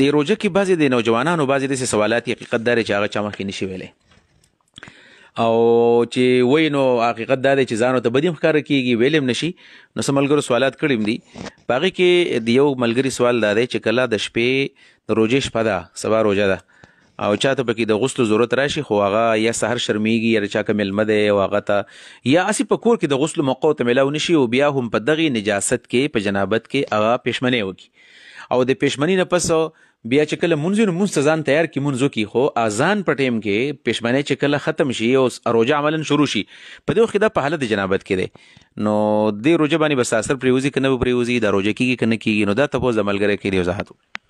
د روژه کې بعضې د نوجوانانو بعضې داسې سوالات حقیقت دا دی چې هغه چا مخکې نشي ویلی او چې وایي نو حقیقت دا دی چې ځان ورته بدي هم ښکاره کېږي ویلی هم نشي. نو څه ملګرو سوالات کړي هم دي. په هغې کې د یو ملګري سوال دا دی چې کله د شپې د روژې شپه ده سبا روژه ده او چاته پکې د غسلو ضرورت راشي خو هغه یا سحر شرمیږي یا چا که میلمه دی او هغه ته یا هسې په کور کې د غسلو موقع ورته میلاو نشي او بیا هم په دغې نجاست کې په جنابت کې هغه پیشمنۍ وکړي او د پیشمنۍ نه پس بیا چې کله مونځ وي نو مونځ ته ځان تیار کړي مونځ وکړي خو اذان په ټایم کې پیشمنۍ چې کله ختم شي او روژه عملا شروع شي په دې وخت کې دا په حالت د جنابت کې دی نو دې روژه باندې به څه اثر پرېوځي که نه به پرېوځي دا روژه کېږي که نه کېږي نو دا تپوس د ملګری کوي وضاحت وکړي.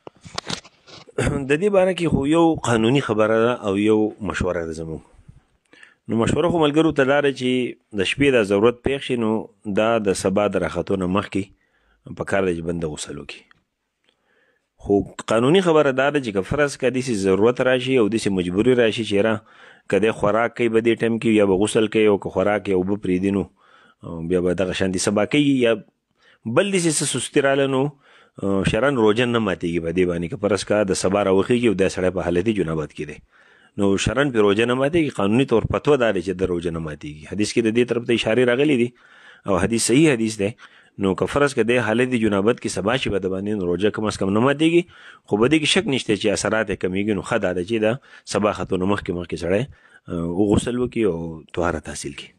د دې باره کې خو یو قانوني خبره ده او یو مشوره ده زموږ. نو مشوره خو ملګرو ته دا ده چې د شپې دا ضرورت پیښ شي نو دا د سبا د راختو نه مخکې په کار ده چې بنده غسل وکړي. خو قانوني خبره دا ده چې که فرض که داسې ضرورت راشي او داسې مجبوري راشي چې یاره که دی خوراک کوي به دې ټایم کې یا به غسل کوي او که خوراک یې اوبه پرېږدي نو بیا به دغه شانتې سبا کوي یا بل داسې څه سستي راغله نو شرن روژه نه ماتېږي په دې باندې که فرض که د سبا راوخېږي او دا سړی په حالتي جنابت کې دی نو شرن پې روژه نه ماتېږي. قانوني طور فتوا دا دی چې د روژه نه ماتېږي. حدیث کې د دې طرف ته اشارې راغلي دي او حدیث صحیح حدیث دی. نو که فرض که د حالتي جنابت کې سبا شي به د باندې روژه کم از کم نه ماتېږي خو په دې کې شک نشته چې اثرات یې کمیږي نو ښه دا ده چې د سبا ختو نه مخکې سړی وغسل وکړي او طهارت حاصل کړي.